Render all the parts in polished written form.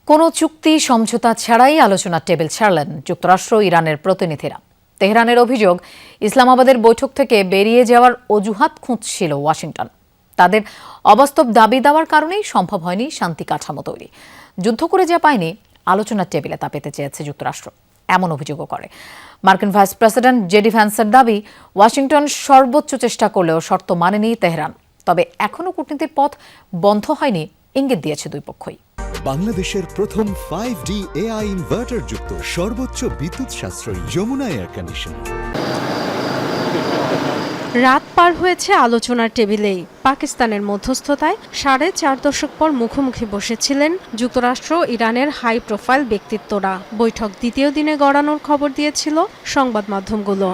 কোনো চুক্তি সমঝোতা ছাড়াই আলোচনার টেবিল ছাড়লেন যুক্তরাষ্ট্র ইরানের প্রতিনিধিরা। তেহরানের অভিযোগ, ইসলামাবাদের বৈঠক থেকে বেরিয়ে যাওয়ার অজুহাত খুঁজছিল ওয়াশিংটন। তাদের অবাস্তব দাবি দেওয়ার কারণেই সম্ভব হয়নি শান্তি কাঠামো তৈরি। যুদ্ধ করে যা পায়নি, আলোচনার টেবিলে তা পেতে চেয়েছে যুক্তরাষ্ট্র, এমন অভিযোগও করে মার্কিন ভাইস প্রেসিডেন্ট জেডি ভ্যান্সের দাবি, ওয়াশিংটন সর্বোচ্চ চেষ্টা করলেও শর্ত মানেনি তেহরান। তবে এখনও কূটনীতির পথ বন্ধ হয়নি, ইঙ্গিত দিয়েছে দুই পক্ষই। বাংলাদেশের প্রথম 5D AI ইনভার্টার যুক্ত সর্বোচ্চ বিদ্যুৎ সাশ্রয়ী যমুনা এয়ার কন্ডিশনার। রাত পার হয়েছে আলোচনার টেবিলেই। পাকিস্তানের মধ্যস্থতায় 4.5 দশক পর মুখোমুখি বসেছিলেন যুক্তরাষ্ট্র ইরানের হাই প্রোফাইল ব্যক্তিত্বরা। বৈঠক দ্বিতীয় দিনে গড়ানোর খবর দিয়েছিল সংবাদ মাধ্যমগুলো।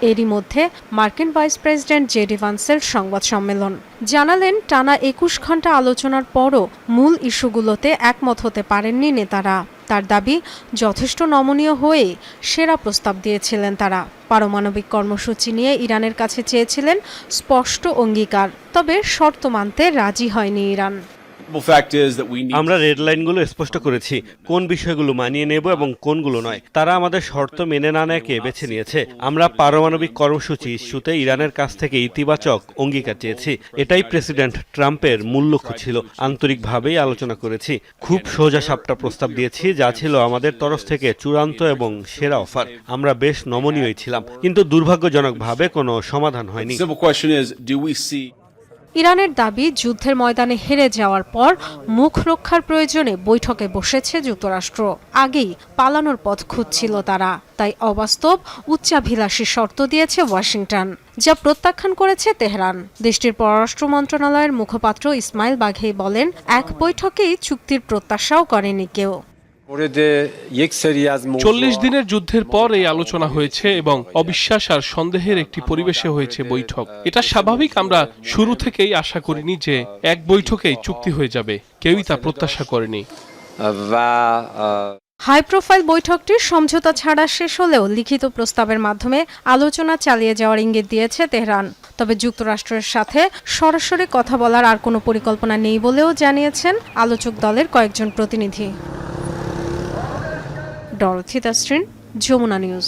এরই মধ্যে মার্কিন ভাইস প্রেসিডেন্ট জেডি ভান্সের সংবাদ সম্মেলন। জানালেন, টানা 21 ঘণ্টা আলোচনার পরও মূল ইস্যুগুলোতে একমত হতে পারেননি নেতারা। তার দাবি, যথেষ্ট নমনীয় হয়ে সেরা প্রস্তাব দিয়েছিলেন তারা। পারমাণবিক কর্মসূচি নিয়ে ইরানের কাছে চেয়েছিলেন স্পষ্ট অঙ্গীকার, তবে শর্ত মানতে রাজি হয়নি ইরান। আমরা রেড লাইনগুলো স্পষ্ট করেছি, কোন বিষয়গুলো মানিয়ে নেব এবং কোনগুলো নয়। তারা আমাদের শর্ত মেনে না নেয়কে বেছে নিয়েছে। আমরা পারমাণবিক কর্মসূচি ইস্যুতে ইরানের কাছ থেকে ইতিবাচক অঙ্গীকার চেয়েছি। এটাই প্রেসিডেন্ট ট্রাম্পের মূল লক্ষ্য ছিল। আন্তরিকভাবেই আলোচনা করেছি। খুব সোজা সাপটা প্রস্তাব দিয়েছি, যা ছিল আমাদের তরফ থেকে চূড়ান্ত এবং সেরা অফার। আমরা বেশ নমনীয়ই ছিলাম, কিন্তু দুর্ভাগ্যজনকভাবে কোনো সমাধান হয়নি। ইরানের দাবি, যুদ্ধের ময়দানে হেরে যাওয়ার পর মুখ রক্ষার প্রয়োজনে বৈঠকে বসেছে যুক্তরাষ্ট্র। আগেই পালানোর পথ খুঁজছিল তারা। তাই অবাস্তব উচ্চাভিলাষী শর্ত দিয়েছে ওয়াশিংটন, যা প্রত্যাখ্যান করেছে তেহরান। দেশটির পররাষ্ট্র মন্ত্রণালয়ের মুখপাত্র ইসমাইল বাঘেই বলেন, এক বৈঠকেই চুক্তির প্রত্যাশাও করেনি কেউ। 40 দিনের যুদ্ধের পর এই আলোচনা হয়েছে এবং অবিশ্বাস আর সন্দেহের একটি পরিবেশে হয়েছে বৈঠক। এটা স্বাভাবিক। আমরা শুরু থেকেই আশা করিনি যে এক বৈঠকেই চুক্তি হয়ে যাবে। কেউই তা প্রত্যাশা করেনি। হাই প্রোফাইল বৈঠকটি সমঝোতা ছাড়া শেষ হলেও লিখিত প্রস্তাবের মাধ্যমে আলোচনা চালিয়ে যাওয়ার ইঙ্গিত দিয়েছে তেহরান। তবে যুক্তরাষ্ট্রের সাথে সরাসরি কথা বলার আর কোনো পরিকল্পনা নেই বলেও জানিয়েছেন আলোচক দলের কয়েকজন প্রতিনিধি। Dorothy Tasrin, Jamuna news.